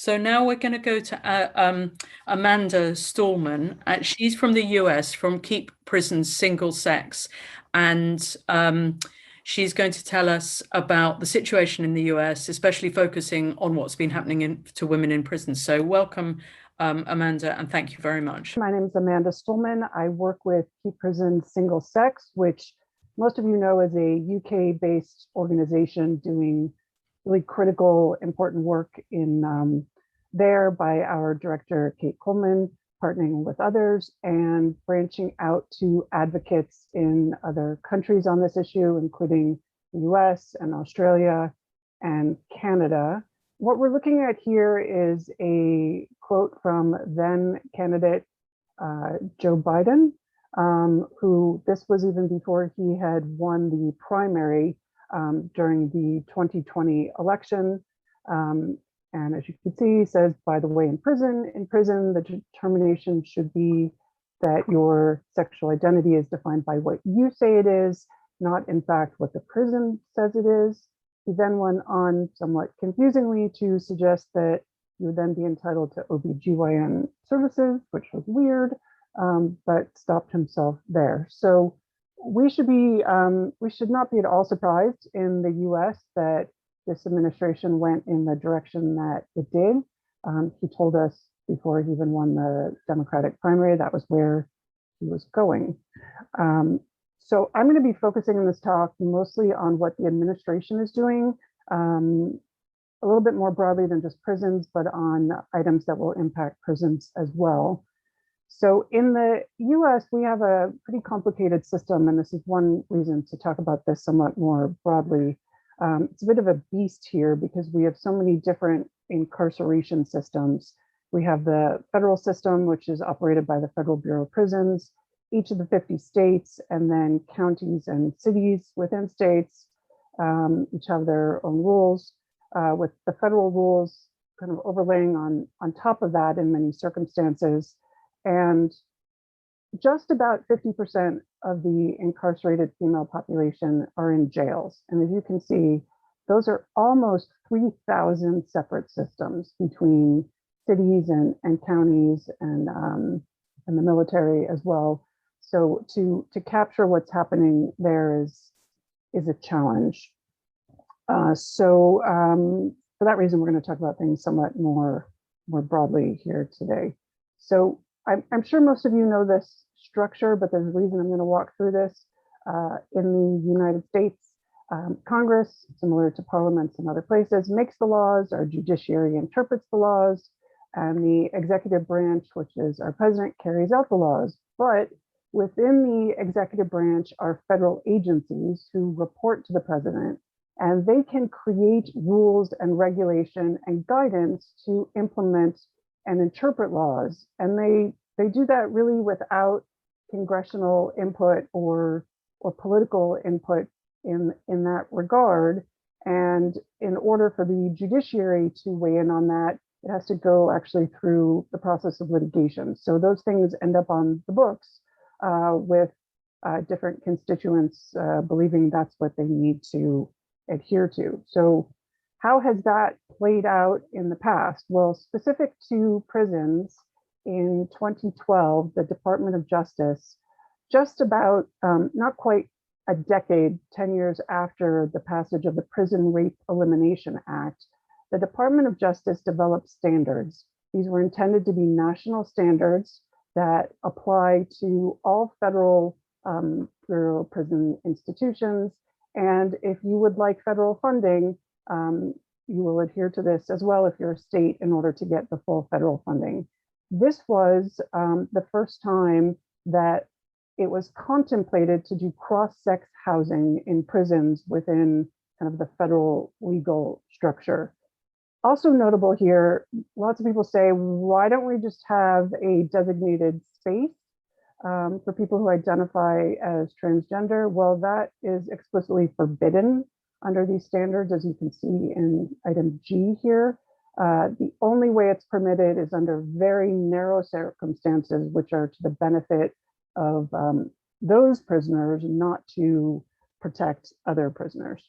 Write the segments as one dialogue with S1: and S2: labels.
S1: So now we're going to go to Amanda Stulman. She's from the US, from Keep Prisons Single Sex. And she's going to tell us about the situation in the US, especially focusing on what's been happening to women in prison. So welcome, Amanda, and thank you very much.
S2: My name is Amanda Stulman. I work with Keep Prisons Single Sex, which most of you know is a UK-based organization doing really critical, important work in there by our director, Kate Coleman, partnering with others and branching out to advocates in other countries on this issue, including the US and Australia and Canada. What we're looking at here is a quote from then candidate Joe Biden, who this was even before he had won the primary during the 2020 election. And as you can see, he says, by the way, in prison, the determination should be that your sexual identity is defined by what you say it is, not in fact what the prison says it is. He then went on somewhat confusingly to suggest that you would then be entitled to OBGYN services, which was weird, but stopped himself there. So we should not be at all surprised in the US that this administration went in the direction that it did. He told us before he even won the Democratic primary, that was where he was going. So I'm going to be focusing in this talk mostly on what the administration is doing, a little bit more broadly than just prisons, but on items that will impact prisons as well. So in the US, we have a pretty complicated system, and this is one reason to talk about this somewhat more broadly. It's a bit of a beast here because we have so many different incarceration systems. We have the federal system, which is operated by the Federal Bureau of Prisons, each of the 50 states, and then counties and cities within states, each have their own rules, with the federal rules kind of overlaying on top of that in many circumstances. And just about 50% of the incarcerated female population are in jails. And as you can see, those are almost 3,000 separate systems between cities and counties and the military as well. So to capture what's happening there is a challenge. For that reason, we're going to talk about things somewhat more broadly here today. So I'm sure most of you know this structure, but there's a reason I'm going to walk through this. In the United States, Congress, similar to parliaments in other places, makes the laws, our judiciary interprets the laws, and the executive branch, which is our president, carries out the laws. But within the executive branch are federal agencies who report to the president, and they can create rules and regulation and guidance to implement and interpret laws. And they do that really without congressional input or political input in that regard. And in order for the judiciary to weigh in on that, it has to go actually through the process of litigation. So those things end up on the books with different constituents believing that's what they need to adhere to. So how has that played out in the past? Well, specific to prisons, in 2012, the Department of Justice, just about not quite a decade, 10 years after the passage of the Prison Rape Elimination Act, the Department of Justice developed standards. These were intended to be national standards that apply to all federal Bureau of Prison institutions. And if you would like federal funding, you will adhere to this as well if you're a state in order to get the full federal funding. This was the first time that it was contemplated to do cross-sex housing in prisons within kind of the federal legal structure. Also notable here, lots of people say, why don't we just have a designated space for people who identify as transgender? Well, that is explicitly forbidden under these standards, as you can see in item G here. The only way it's permitted is under very narrow circumstances, which are to the benefit of those prisoners, not to protect other prisoners.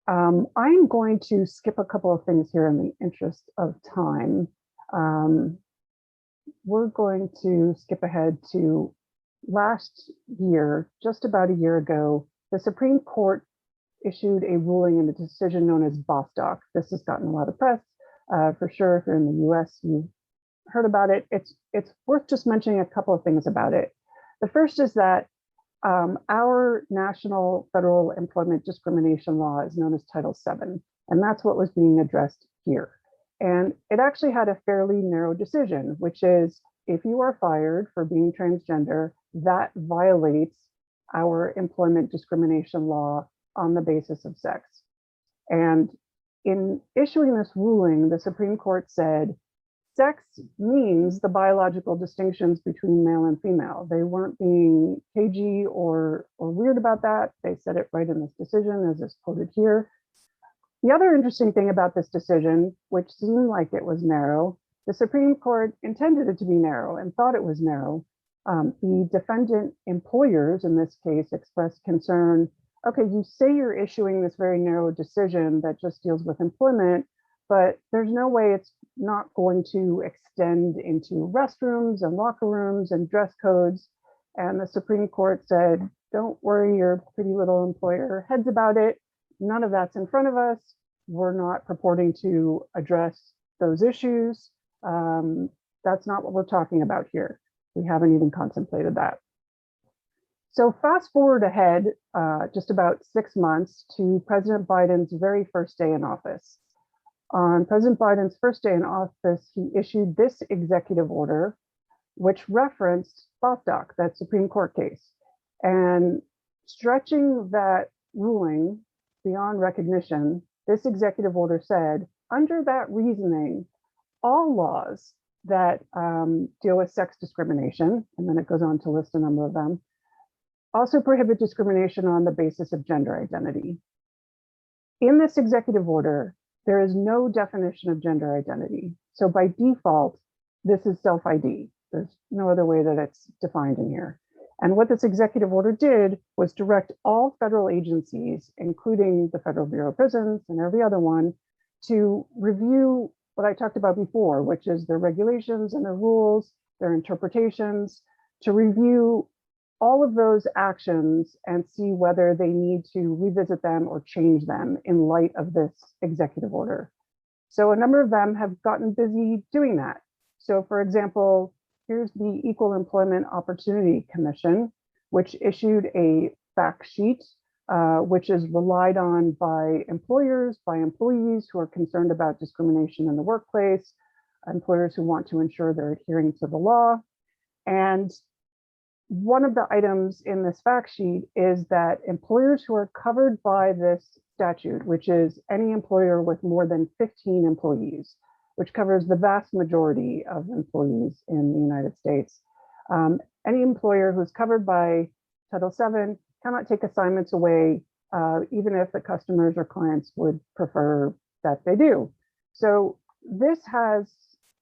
S2: I'm going to skip a couple of things here in the interest of time. We're going to skip ahead to last year, just about a year ago. The Supreme Court issued a ruling in a decision known as Bostock. This has gotten a lot of press. For sure, if you're in the US, you've heard about it. It's worth just mentioning a couple of things about it. The first is that our national federal employment discrimination law is known as Title VII, and that's what was being addressed here. And it actually had a fairly narrow decision, which is if you are fired for being transgender, that violates our employment discrimination law on the basis of sex. And in issuing this ruling, the Supreme Court said, sex means the biological distinctions between male and female. They weren't being cagey or weird about that. They said it right in this decision, as is quoted here. The other interesting thing about this decision, which seemed like it was narrow, the Supreme Court intended it to be narrow and thought it was narrow. The defendant employers in this case expressed concern, okay, you say you're issuing this very narrow decision that just deals with employment, but there's no way it's not going to extend into restrooms and locker rooms and dress codes. And the Supreme Court said, don't worry your pretty little employer heads about it. None of that's in front of us. We're not purporting to address those issues. That's not what we're talking about here. We haven't even contemplated that. So fast forward ahead just about 6 months to President Biden's very first day in office. On President Biden's first day in office, he issued this executive order, which referenced Bostock, that Supreme Court case. And stretching that ruling beyond recognition, this executive order said, under that reasoning, all laws that deal with sex discrimination, and then it goes on to list a number of them, also prohibit discrimination on the basis of gender identity. In this executive order, there is no definition of gender identity. So by default, this is self-ID. There's no other way that it's defined in here. And what this executive order did was direct all federal agencies, including the Federal Bureau of Prisons and every other one, to review what I talked about before, which is their regulations and their rules, their interpretations, to review all of those actions and see whether they need to revisit them or change them in light of this executive order. So a number of them have gotten busy doing that. So for example, here's the Equal Employment Opportunity Commission, which issued a fact sheet, which is relied on by employers, by employees who are concerned about discrimination in the workplace, employers who want to ensure they're adhering to the law. And one of the items in this fact sheet is that employers who are covered by this statute, which is any employer with more than 15 employees, which covers the vast majority of employees in the United States. Any employer who's covered by Title VII cannot take assignments away, even if the customers or clients would prefer that they do. So this has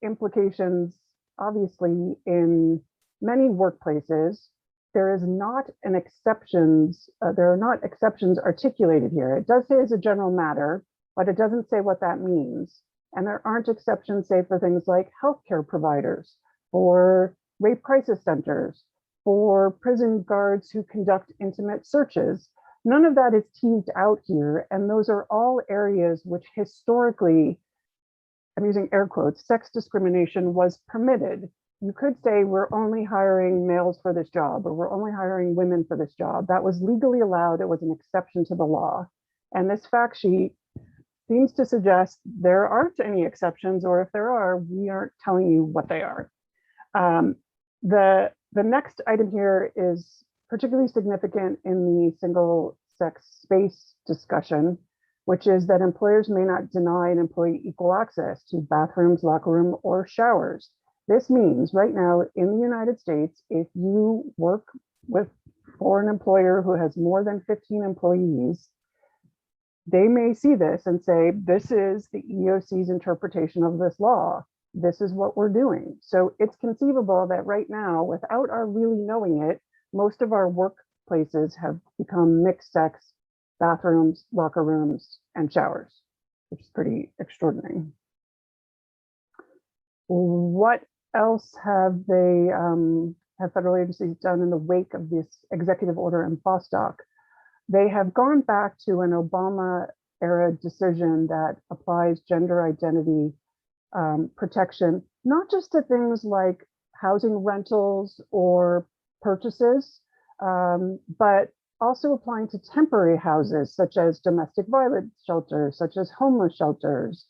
S2: implications, obviously, in many workplaces. There is not an exceptions, there are not exceptions articulated here. It does say as a general matter, but it doesn't say what that means. And there aren't exceptions, say, for things like healthcare providers, for rape crisis centers, for prison guards who conduct intimate searches. None of that is teased out here. And those are all areas which historically, I'm using air quotes, sex discrimination was permitted. You could say we're only hiring males for this job, or we're only hiring women for this job. That was legally allowed. It was an exception to the law. And this fact sheet seems to suggest there aren't any exceptions, or if there are, we aren't telling you what they are. The next item here is particularly significant in the single sex space discussion, which is that employers may not deny an employee equal access to bathrooms, locker room, or showers. This means right now in the United States, if you work for an employer who has more than 15 employees, they may see this and say, this is the EEOC's interpretation of this law. This is what we're doing. So it's conceivable that right now, without our really knowing it, most of our workplaces have become mixed sex bathrooms, locker rooms, and showers, which is pretty extraordinary. What else have they have federal agencies done in the wake of this executive order in Bostock? They have gone back to an Obama era decision that applies gender identity protection, not just to things like housing rentals or purchases, but also applying to temporary houses, such as domestic violence shelters, such as homeless shelters,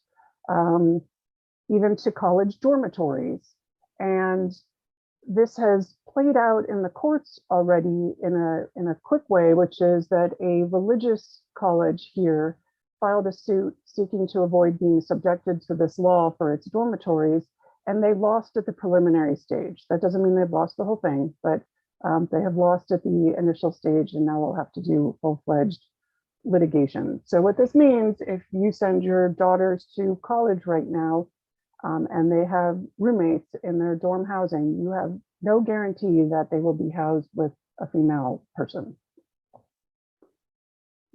S2: even to college dormitories. And this has played out in the courts already in a quick way, which is that a religious college here filed a suit seeking to avoid being subjected to this law for its dormitories, and they lost at the preliminary stage. That doesn't mean they've lost the whole thing, but they have lost at the initial stage, and now we'll have to do full-fledged litigation. So what this means, if you send your daughters to college right now, and they have roommates in their dorm housing, you have no guarantee that they will be housed with a female person.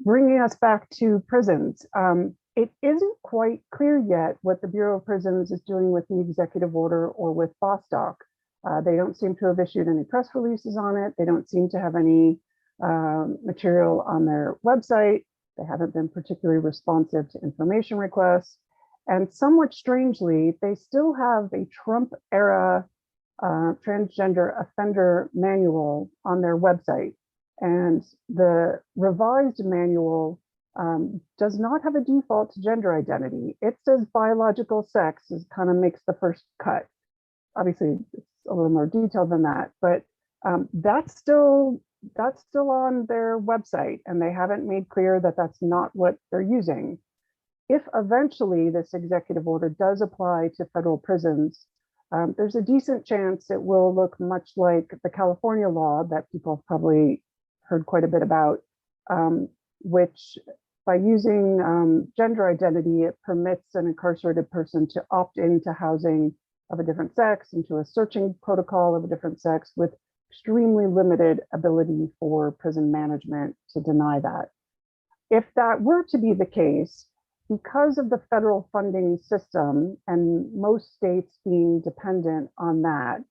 S2: Bringing us back to prisons, it isn't quite clear yet what the Bureau of Prisons is doing with the executive order or with Bostock. They don't seem to have issued any press releases on it. They don't seem to have any material on their website. They haven't been particularly responsive to information requests. And somewhat strangely, they still have a Trump-era transgender offender manual on their website. And the revised manual does not have a default to gender identity. It says biological sex is kind of makes the first cut. Obviously, it's a little more detailed than that, but that's still on their website, and they haven't made clear that that's not what they're using. If eventually this executive order does apply to federal prisons, there's a decent chance it will look much like the California law that people have probably heard quite a bit about, which by using gender identity, it permits an incarcerated person to opt into housing of a different sex, into a searching protocol of a different sex, with extremely limited ability for prison management to deny that. If that were to be the case, because of the federal funding system and most states being dependent on that,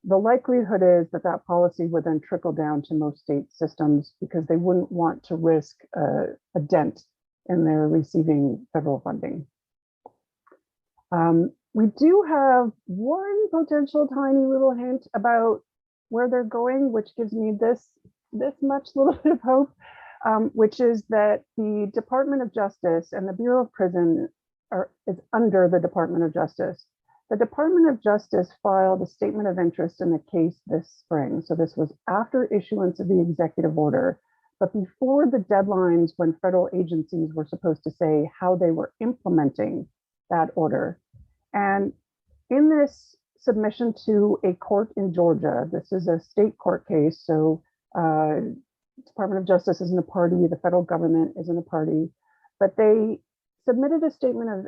S2: the likelihood is that that policy would then trickle down to most state systems because they wouldn't want to risk a dent in their receiving federal funding. We do have one potential tiny little hint about where they're going, which gives me this much little bit of hope. Which is that the Department of Justice and the Bureau of Prison is under the Department of Justice. The Department of Justice filed a statement of interest in the case this spring. So this was after issuance of the executive order, but before the deadlines when federal agencies were supposed to say how they were implementing that order. And in this submission to a court in Georgia, this is a state court case, so Department of Justice isn't a party, the federal government isn't a party, but they submitted a statement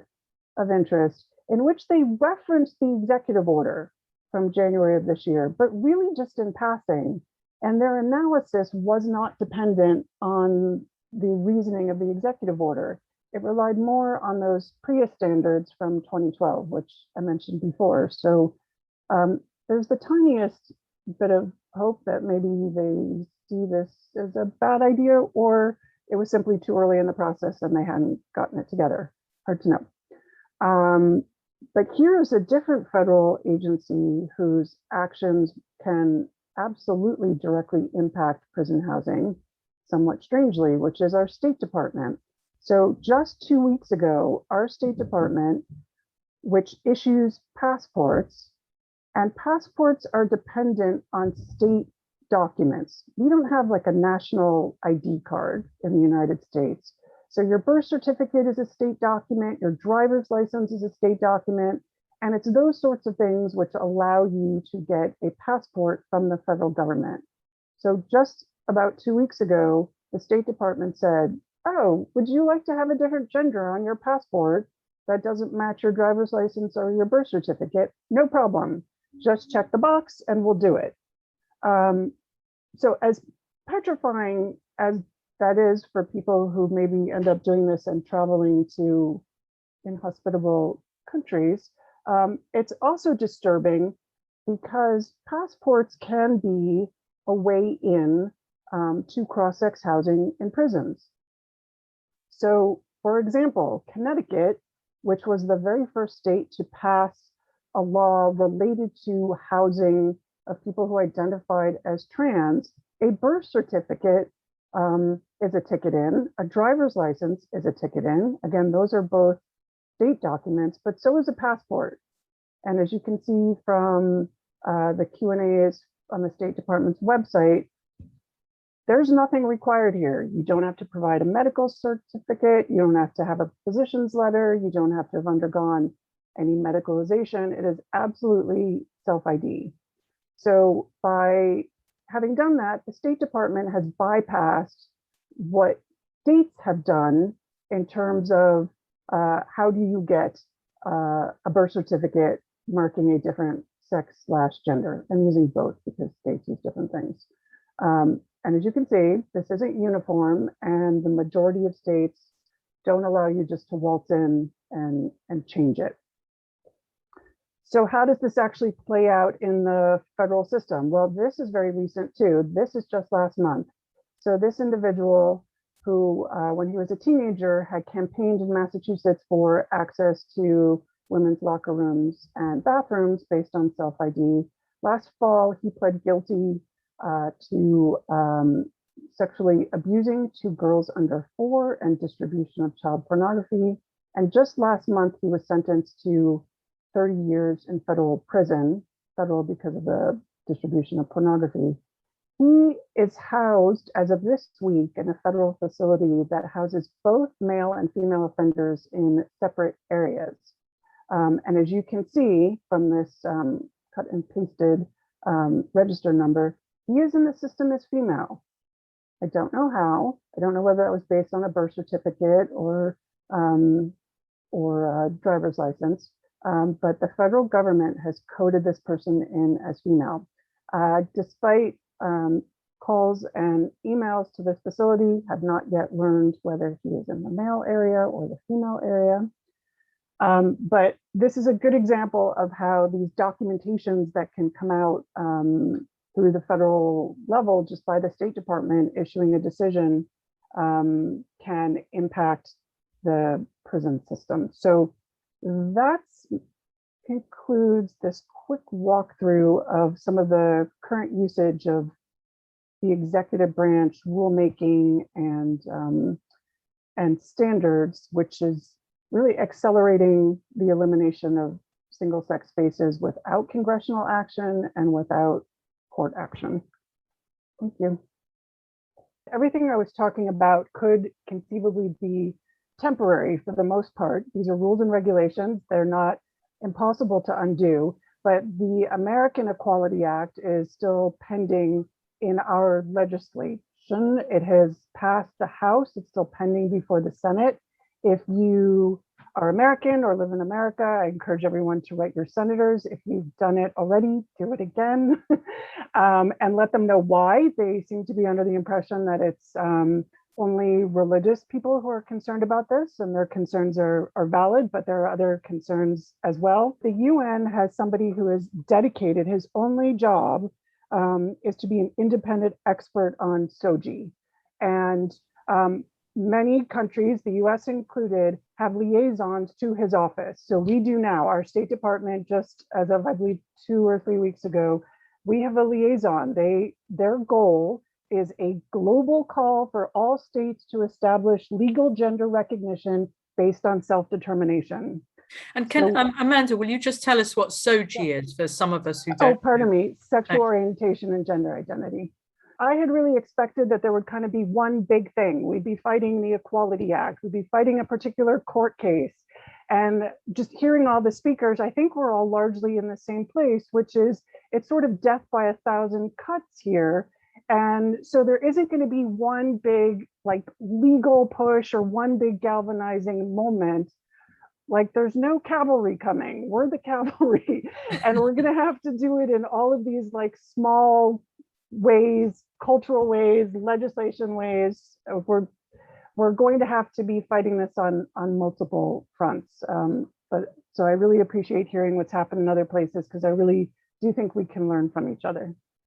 S2: of interest in which they referenced the executive order from January of this year, but really just in passing. And their analysis was not dependent on the reasoning of the executive order. It relied more on those PREA standards from 2012, which I mentioned before. So there's the tiniest bit of hope that maybe they see this as a bad idea, or it was simply too early in the process and they hadn't gotten it together. Hard to know. But here's a different federal agency whose actions can absolutely directly impact prison housing, somewhat strangely, which is our State Department. So just 2 weeks ago, our State Department, which issues passports, and passports are dependent on state documents. We don't have like a national ID card in the United States. So your birth certificate is a state document, your driver's license is a state document, and it's those sorts of things which allow you to get a passport from the federal government. So just about 2 weeks ago, the State Department said, oh, would you like to have a different gender on your passport that doesn't match your driver's license or your birth certificate? No problem. Just check the box and we'll do it. So as petrifying as that is for people who maybe end up doing this and traveling to inhospitable countries. It's also disturbing because passports can be a way in to cross-sex housing in prisons. So, for example, Connecticut, which was the very first state to pass a law related to housing of people who identified as trans, a birth certificate is a ticket in, a driver's license is a ticket in. Again, those are both state documents, but so is a passport. And as you can see from the Q&As on the State Department's website, there's nothing required here. You don't have to provide a medical certificate. You don't have to have a physician's letter. You don't have to have undergone any medicalization. It is absolutely self-ID. So by having done that, the State Department has bypassed what states have done in terms of how do you get a birth certificate marking a different sex/gender. I'm using both because states use different things. And as you can see, this isn't uniform, and the majority of states don't allow you just to waltz in and change it. So how does this actually play out in the federal system? Well, this is very recent too. This is just last month. So this individual who, when he was a teenager, had campaigned in Massachusetts for access to women's locker rooms and bathrooms based on self-ID. Last fall, he pled guilty to sexually abusing 2 girls under 4 and distribution of child pornography. And just last month, he was sentenced to 30 years in federal prison, federal because of the distribution of pornography. He is housed as of this week in a federal facility that houses both male and female offenders in separate areas. And as you can see from this cut and pasted register number, he is in the system as female. I don't know how. I don't know whether that was based on a birth certificate or a driver's license, but the federal government has coded this person in as female. Despite calls and emails to this facility, have not yet learned whether he is in the male area or the female area. But this is a good example of how these documentations that can come out through the federal level just by the State Department issuing a decision can impact the prison system. So that concludes this quick walkthrough of some of the current usage of the executive branch rulemaking and standards, which is really accelerating the elimination of single-sex spaces without congressional action and without court action. Thank you. Everything I was talking about could conceivably be temporary for the most part. These are rules and regulations. They're not impossible to undo, but the American Equality Act is still pending in our legislation. It has passed the House. It's still pending before the Senate. If you are American or live in America, I encourage everyone to write your senators. If you've done it already, do it again and let them know why. They seem to be under the impression that it's only religious people who are concerned about this, and their concerns are valid, but there are other concerns as well. The UN has somebody who is dedicated, his only job is to be an independent expert on SOGI. And many countries, the US included, have liaisons to his office. So we do now, our State Department, just as of, I believe, 2 or 3 weeks ago, we have a liaison. Their goal is a global call for all states to establish legal gender recognition based on self-determination.
S1: And can Amanda, will you just tell us what SOGI is for some of us who don't?
S2: Oh, pardon me, sexual orientation and gender identity. I had really expected that there would kind of be one big thing. We'd be fighting the Equality Act. We'd be fighting a particular court case. And just hearing all the speakers, I think we're all largely in the same place, which is it's sort of death by 1,000 cuts here. And so there isn't going to be one big like legal push or one big galvanizing moment. Like there's no cavalry coming. We're the cavalry. And we're going to have to do it in all of these like small ways, cultural ways, legislation ways. We're going to have to be fighting this on multiple fronts. But so I really appreciate hearing what's happened in other places, because I really do think we can learn from each other.